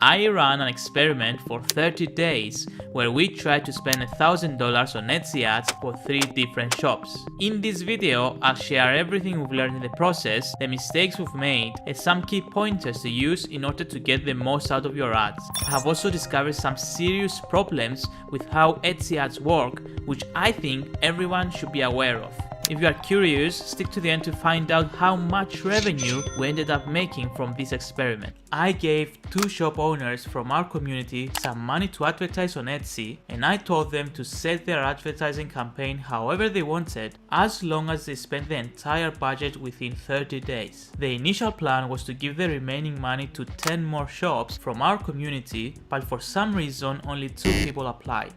I ran an experiment for 30 days where we tried to spend $1,000 on Etsy ads for 3 different shops. In this video, I'll share everything we've learned in the process, the mistakes we've made, and some key pointers to use in order to get the most out of your ads. I have also discovered some serious problems with how Etsy ads work, which I think everyone should be aware of. If you are curious, stick to the end to find out how much revenue we ended up making from this experiment. I gave 2 shop owners from our community some money to advertise on Etsy, and I told them to set their advertising campaign however they wanted, as long as they spent the entire budget within 30 days. The initial plan was to give the remaining money to 10 more shops from our community, but for some reason only 2 people applied.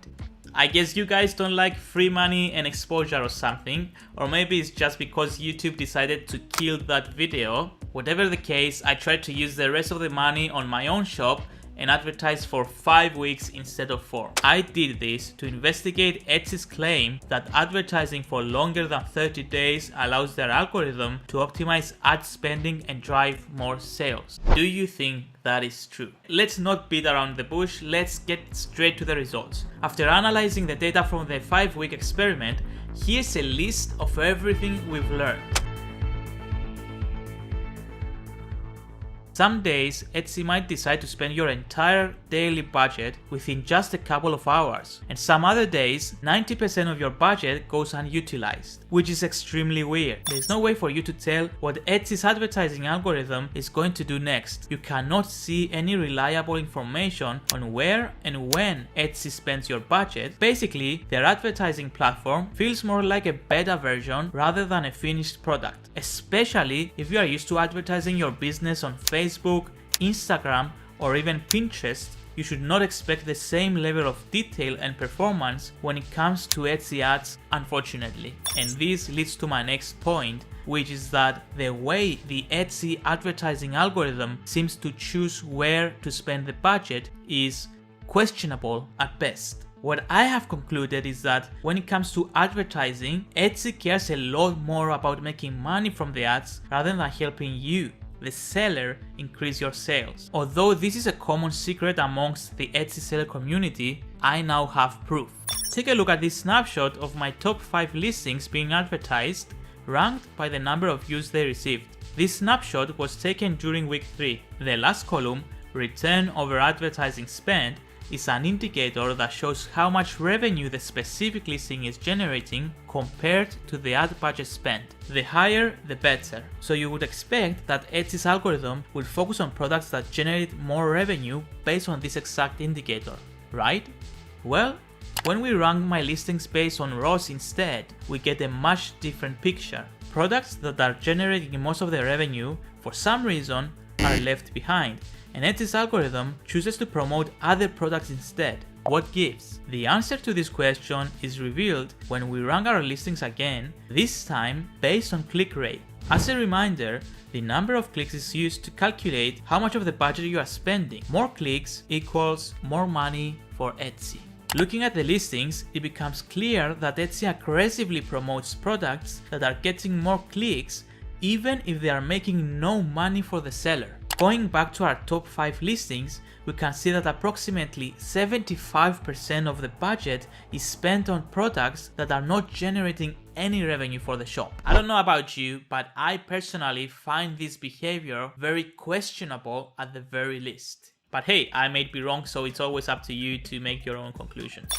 I guess you guys don't like free money and exposure or something, or maybe it's just because YouTube decided to kill that video. Whatever the case, I tried to use the rest of the money on my own shop and advertise for 5 weeks instead of 4. I did this to investigate Etsy's claim that advertising for longer than 30 days allows their algorithm to optimize ad spending and drive more sales. Do you think that is true? Let's not beat around the bush, let's get straight to the results. After analyzing the data from the 5-week experiment, here's a list of everything we've learned. Some days, Etsy might decide to spend your entire daily budget within just a couple of hours, and some other days, 90% of your budget goes unutilized, which is extremely weird. There's no way for you to tell what Etsy's advertising algorithm is going to do next. You cannot see any reliable information on where and when Etsy spends your budget. Basically, their advertising platform feels more like a beta version rather than a finished product, especially if you are used to advertising your business on Facebook, Instagram, or even Pinterest. You should not expect the same level of detail and performance when it comes to Etsy ads, unfortunately. And this leads to my next point, which is that the way the Etsy advertising algorithm seems to choose where to spend the budget is questionable at best. What I have concluded is that when it comes to advertising, Etsy cares a lot more about making money from the ads rather than helping you, the seller, increase your sales. Although this is a common secret amongst the Etsy seller community, I now have proof. Take a look at this snapshot of my top 5 listings being advertised, ranked by the number of views they received. This snapshot was taken during week 3. The last column, return over advertising spend, is an indicator that shows how much revenue the specific listing is generating compared to the ad budget spent. The higher, the better. So you would expect that Etsy's algorithm will focus on products that generate more revenue based on this exact indicator, right? Well, when we rank my listings based on ROAS instead, we get a much different picture. Products that are generating most of the revenue, for some reason, are left behind, and Etsy's algorithm chooses to promote other products instead. What gives? The answer to this question is revealed when we rank our listings again, this time based on click rate. As a reminder, the number of clicks is used to calculate how much of the budget you are spending. More clicks equals more money for Etsy. Looking at the listings, it becomes clear that Etsy aggressively promotes products that are getting more clicks even if they are making no money for the seller. Going back to our top 5 listings, we can see that approximately 75% of the budget is spent on products that are not generating any revenue for the shop. I don't know about you, but I personally find this behavior very questionable at the very least. But hey, I may be wrong, so it's always up to you to make your own conclusions.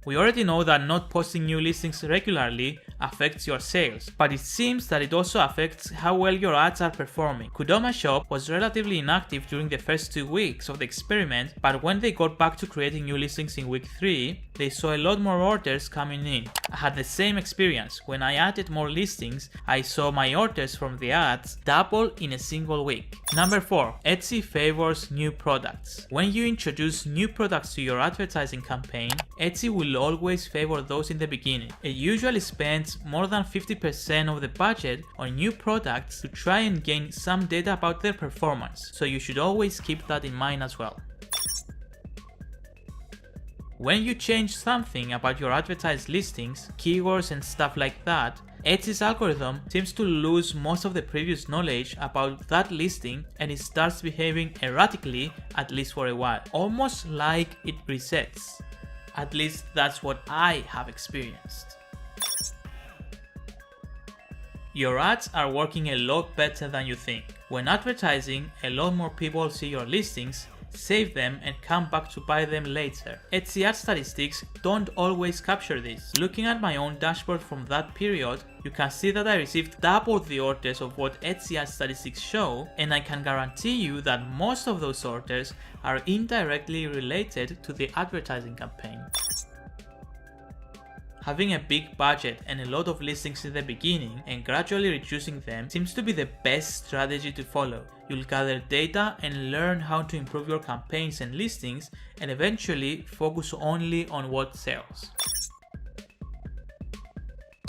We already know that not posting new listings regularly affects your sales, but it seems that it also affects how well your ads are performing. Kudoma Shop was relatively inactive during the first 2 weeks of the experiment, but when they got back to creating new listings in week 3, they saw a lot more orders coming in. I had the same experience. When I added more listings, I saw my orders from the ads double in a single week. Number 4. Etsy favors new products. When you introduce new products to your advertising campaign, Etsy will always favor those in the beginning. It usually spends more than 50% of the budget on new products to try and gain some data about their performance, so you should always keep that in mind as well. When you change something about your advertised listings, keywords and stuff like that, Etsy's algorithm seems to lose most of the previous knowledge about that listing and it starts behaving erratically, at least for a while, almost like it resets. At least that's what I have experienced. Your ads are working a lot better than you think. When advertising, a lot more people see your listings, save them and come back to buy them later. Etsy ad statistics don't always capture this. Looking at my own dashboard from that period, you can see that I received double the orders of what Etsy ad statistics show, and I can guarantee you that most of those orders are indirectly related to the advertising campaign. Having a big budget and a lot of listings in the beginning and gradually reducing them seems to be the best strategy to follow. You'll gather data and learn how to improve your campaigns and listings and eventually focus only on what sells.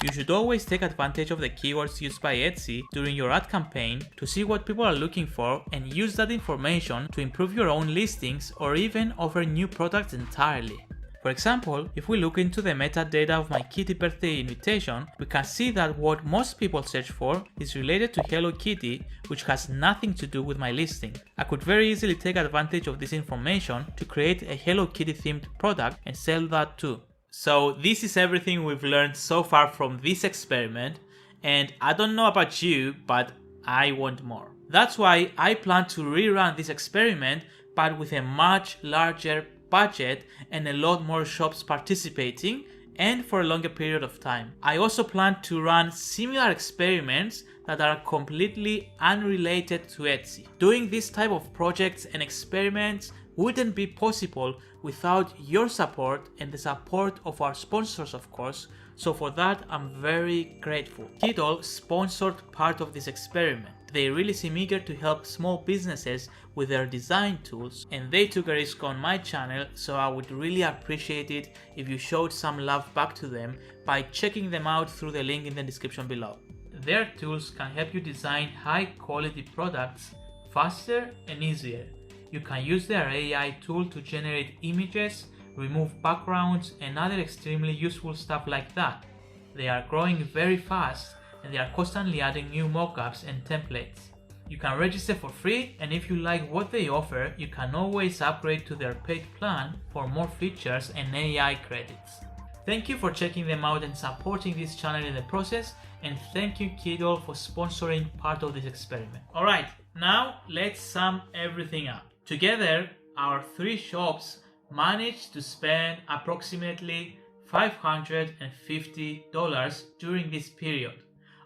You should always take advantage of the keywords used by Etsy during your ad campaign to see what people are looking for and use that information to improve your own listings or even offer new products entirely. For example, if we look into the metadata of my Kitty birthday invitation, we can see that what most people search for is related to Hello Kitty, which has nothing to do with my listing. I could very easily take advantage of this information to create a Hello Kitty themed product and sell that too. So this is everything we've learned so far from this experiment, and I don't know about you, but I want more. That's why I plan to rerun this experiment, but with a much larger budget and a lot more shops participating and for a longer period of time. I also plan to run similar experiments that are completely unrelated to Etsy. Doing this type of projects and experiments wouldn't be possible without your support and the support of our sponsors, of course, so for that I'm very grateful. Kiddle sponsored part of this experiment. They really seem eager to help small businesses with their design tools, and they took a risk on my channel, so I would really appreciate it if you showed some love back to them by checking them out through the link in the description below. Their tools can help you design high quality products faster and easier. You can use their AI tool to generate images, remove backgrounds and other extremely useful stuff like that. They are growing very fast and they are constantly adding new mockups and templates. You can register for free, and if you like what they offer, you can always upgrade to their paid plan for more features and AI credits. Thank you for checking them out and supporting this channel in the process, and thank you Kiddle for sponsoring part of this experiment. Alright, now let's sum everything up. Together, our three shops managed to spend approximately $550 during this period.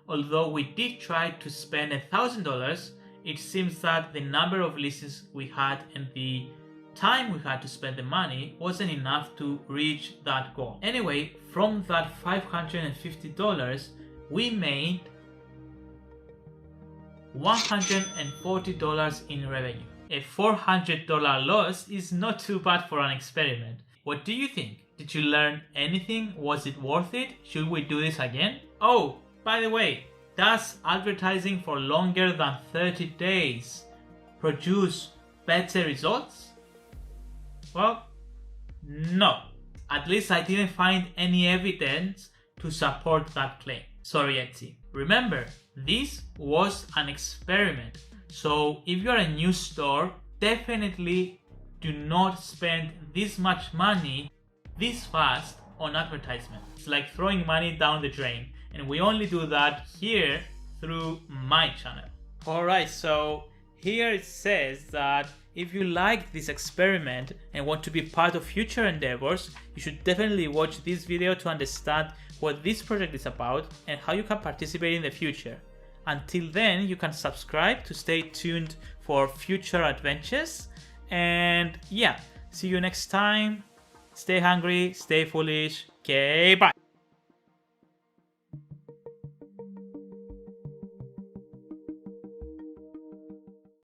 Although we did try to spend $1,000, it seems that the number of listings we had and the time we had to spend the money wasn't enough to reach that goal. Anyway, from that $550, we made $140 in revenue. A $400 loss is not too bad for an experiment. What do you think? Did you learn anything? Was it worth it? Should we do this again? Oh, by the way, does advertising for longer than 30 days produce better results? Well, no. At least I didn't find any evidence to support that claim. Sorry, Etsy. Remember, this was an experiment. So if you're a new store, definitely do not spend this much money this fast on advertisement. It's like throwing money down the drain. And we only do that here through my channel. Alright, so here it says that if you like this experiment and want to be part of future endeavors, you should definitely watch this video to understand what this project is about and how you can participate in the future. Until then, you can subscribe to stay tuned for future adventures. And yeah, see you next time. Stay hungry, stay foolish. Okay, bye.